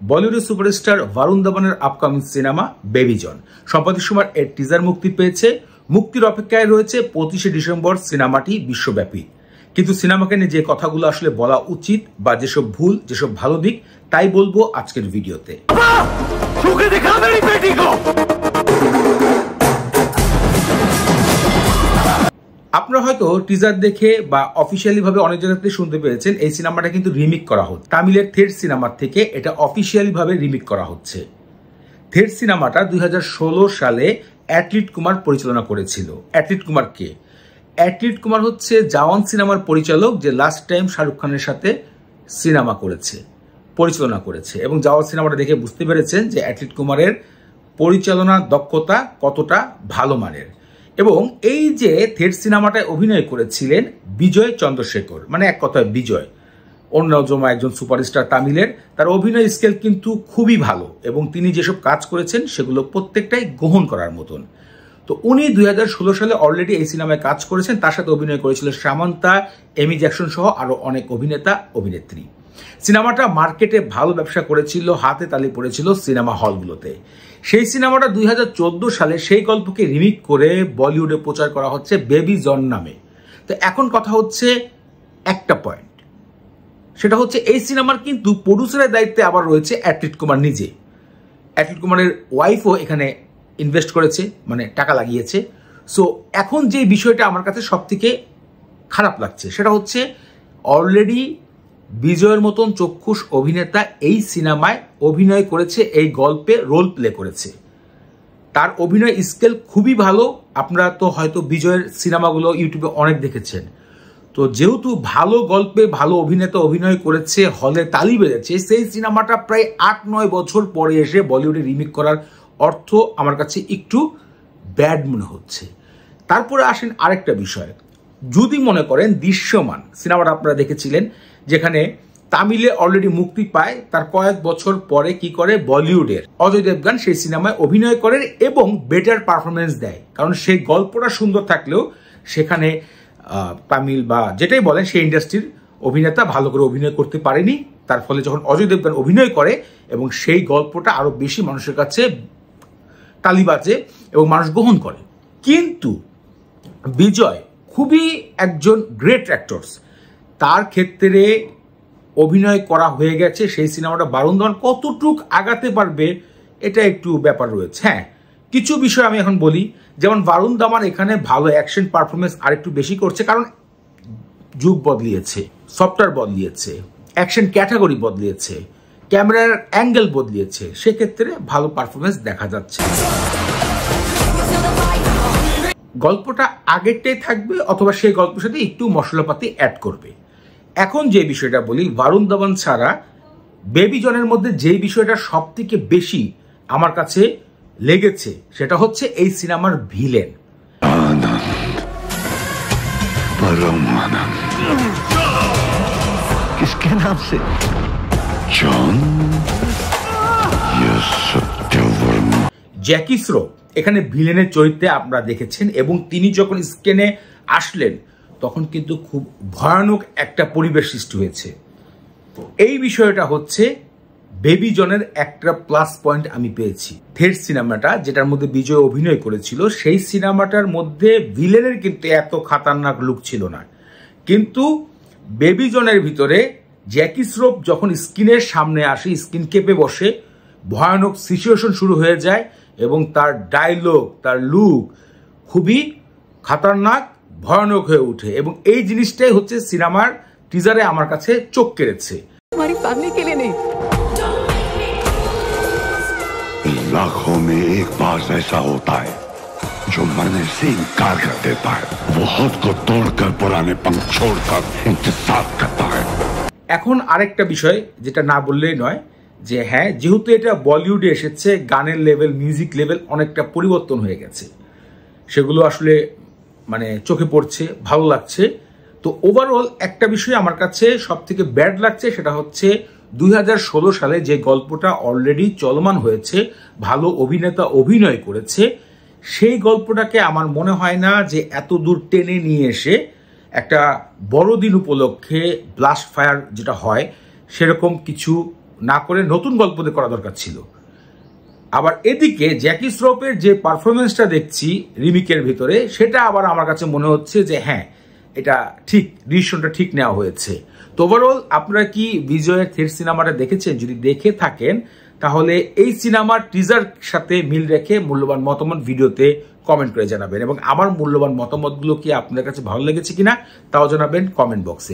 বলিউডের সুপারস্টার বরুণ ধাওয়ানের upcoming cinema Baby John সম্প্রতি সময় এর টিজার মুক্তি পেয়েছে। মুক্তির অপেক্ষায় রয়েছে 25শে ডিসেম্বর সিনেমাটি বিশ্বব্যাপী। কিন্তু সিনেমাকে নিয়ে যে কথাগুলো আসলে বলা উচিত বা যেসব ভুল যেসব ভালো দিক তাই বলবো আজকের ভিডিওতে। আপনারা হয়তো টিজার দেখে বা অফিসিয়ালি ভাবে অনেক জায়গাতে শুনতে পেরেছেন এই সিনেমাটা কিন্তু রিমেক করা হচ্ছে। তামিলের থেট সিনেমার থেকে এটা অফিসিয়ালি ভাবে রিমেক করা হচ্ছে। থেট সিনেমাটা 2016 সালে অ্যাটলিট কুমার পরিচালনা করেছিল। অ্যাটলিট কুমার কে? অ্যাটলিট কুমার হচ্ছে জওয়ান সিনেমার পরিচালক, যে লাস্ট টাইম শাহরুখ খানের সাথে সিনেমা করেছে, পরিচালনা করেছে। এবং জওয়ান সিনেমাটা দেখে বুঝতে পেরেছেন যে অ্যাটলিট কুমারের পরিচালনার দক্ষতা কতটা ভালো মানের। এবং এই যে থেট সিনেমাটায় অভিনয় করেছিলেন বিজয় চন্দ্রশেখর, মানে এক কথায় বিজয়, অন্যতম একজন সুপারস্টার তামিলের। তার অভিনয় স্কেল কিন্তু খুবই ভালো এবং তিনি যেসব কাজ করেছেন সেগুলো প্রত্যেকটাই গ্রহণ করার মতন। তো উনি 2016 সালে অলরেডি এই সিনেমায় কাজ করেছেন। তার সাথে অভিনয় করেছিল সামান্তা, এমি জ্যাকসন সহ আরো অনেক অভিনেতা অভিনেত্রী। সিনেমাটা মার্কেটে ভালো ব্যবসা করেছিল, হাতে তালি পড়েছিল সিনেমা হলগুলোতে। সেই সিনেমাটা 2014 সালে সেই গল্পকে রিমেক করে বলিউডে প্রচার করা হচ্ছে বেবি জন নামে। তো এখন কথা হচ্ছে একটা পয়েন্ট, সেটা হচ্ছে এই সিনেমার কিন্তু প্রডিউসারের দায়িত্বে আবার রয়েছে অ্যাটলিট কুমার নিজে। অ্যাটলিট কুমারের ওয়াইফও এখানে ইনভেস্ট করেছে, মানে টাকা লাগিয়েছে। সো এখন যে বিষয়টা আমার কাছে সব থেকে খারাপ লাগছে সেটা হচ্ছে অলরেডি বিজয়ের মতন চক্ষুষ অভিনেতা এই সিনেমায় অভিনয় করেছে, এই গল্পে রোল প্লে করেছে। তার অভিনয় স্কেল খুবই ভালো। আপনারা তো হয়তো বিজয়ের সিনেমাগুলো ইউটিউবে অনেক দেখেছেন। তো যেহেতু ভালো গল্পে ভালো অভিনেতা অভিনয় করেছে, হলে তালি বেড়েছে, সেই সিনেমাটা প্রায় 8-9 বছর পরে এসে বলিউডে রিমেক করার অর্থ আমার কাছে একটু ব্যাড মনে হচ্ছে। তারপরে আসেন আরেকটা বিষয়, যদি মনে করেন দৃশ্যমান সিনেমাটা আপনারা দেখেছিলেন, যেখানে তামিলে অলরেডি মুক্তি পায়, তার কয়েক বছর পরে কি করে বলিউডের অজয় দেবগান সেই সিনেমায় অভিনয় করেন এবং বেটার পারফরমেন্স দেয়। কারণ সেই গল্পটা সুন্দর থাকলেও সেখানে তামিল বা যেটাই বলেন সেই ইন্ডাস্ট্রির অভিনেতা ভালো করে অভিনয় করতে পারেনি। তার ফলে যখন অজয় দেবগান অভিনয় করে এবং সেই গল্পটা আরো বেশি মানুষের কাছে তালি বাজে এবং মানুষ গ্রহণ করে। কিন্তু বিজয় খুবই একজন গ্রেট অ্যাক্টরস, তার ক্ষেত্রে অভিনয় করা হয়ে গেছে। সেই সিনেমাটা বরুণ ধাওয়ান কতটুক আগাতে পারবে এটা একটু ব্যাপার রয়েছে। হ্যাঁ, কিছু বিষয় আমি এখন বলি, যেমন বরুণ ধাওয়ান এখানে ভালো অ্যাকশন পারফরমেন্স আরেকটু বেশি করছে, কারণ যুগ বদলিয়েছে, সফটওয়্যার বদলিয়েছে, অ্যাকশন ক্যাটাগরি বদলিয়েছে, ক্যামেরার অ্যাঙ্গেল বদলিয়েছে, সেক্ষেত্রে ভালো পারফরমেন্স দেখা যাচ্ছে। গল্পটা আগেরটাই থাকবে অথবা সেই গল্পের সাথে একটু মশলাপাতি অ্যাড করবে। এখন যে বিষয়টা বলি, বরুণ ধাওয়ান ছাড়া বেবি জনের মধ্যে যে বিষয়টা সব থেকে বেশি আমার কাছে লেগেছে সেটা হচ্ছে এই সিনেমার ভিলেন। জ্যাকি শ্রফ এখানে ভিলেনের চরিত্রে আপনারা দেখেছেন এবং তিনি যখন স্ক্রিনে আসলেন তখন কিন্তু খুব ভয়ানক একটা পরিবেশ সৃষ্টি হয়েছে। এই বিষয়টা হচ্ছে বেবি জনের একটা প্লাস পয়েন্ট আমি পেয়েছি। থেট সিনেমাটা যেটার মধ্যে বিজয় অভিনয় করেছিল সেই সিনেমাটার মধ্যে ভিলেনের কিন্তু এত খাতারনাক লুক ছিল না, কিন্তু বেবি জনের ভিতরে জ্যাকি শ্রফ যখন স্ক্রিনের সামনে আসে, স্ক্রিন কেঁপে বসে, ভয়ানক সিচুয়েশন শুরু হয়ে যায় এবং তার ডায়লগ, তার লুক খুবই খাতারনাক, ভয়ানক হয়ে ওঠে। এবং এই জিনিসটাই হচ্ছে সিনেমার টিজারে আমার কাছে চোখ কেড়েছে। लाखों में एक बार ऐसा होता है जो मरने से इनकार कर देता है, वो खुद को तोड़कर पुराने पंख छोड़कर इंतजार करता है। এখন আরেকটা বিষয় যেটা না বললেই নয়, যে হ্যাঁ, যেহেতু এটা বলিউডে এসেছে, গানের লেভেল, মিউজিক লেভেল অনেকটা পরিবর্তন হয়ে গেছে, সেগুলো আসলে মানে চোখে পড়ছে, ভালো লাগছে। তো ওভারঅল একটা বিষয় আমার কাছে সব থেকে ব্যাড লাগছে, সেটা হচ্ছে 2016 সালে যে গল্পটা অলরেডি চলমান হয়েছে, ভালো অভিনেতা অভিনয় করেছে, সেই গল্পটাকে আমার মনে হয় না যে এত দূর টেনে নিয়ে এসে একটা বড়দিন উপলক্ষে ব্লাস্ট ফায়ার যেটা হয় সেরকম কিছু না করে নতুন গল্প দিয়ে করা দরকার ছিল। আবার এদিকে জ্যাকি শ্রফের যে পারফরমেন্সটা দেখছি রিমিকের ভিতরে, সেটা আবার আমার কাছে মনে হচ্ছে যে হ্যাঁ, এটা ঠিক, ডিসিশনটা ঠিক নেওয়া হয়েছে। তো ওভারঅল আপনারা কি বিজয়ের থেট সিনেমাটা দেখেছেন? যদি দেখে থাকেন তাহলে এই সিনেমার টিজার সাথে মিল রেখে মূল্যবান মতামত ভিডিওতে কমেন্ট করে জানাবেন, এবং আমার মূল্যবান মতামতগুলো কি আপনাদের কাছে ভালো লেগেছে কিনা তাও জানাবেন কমেন্ট বক্সে।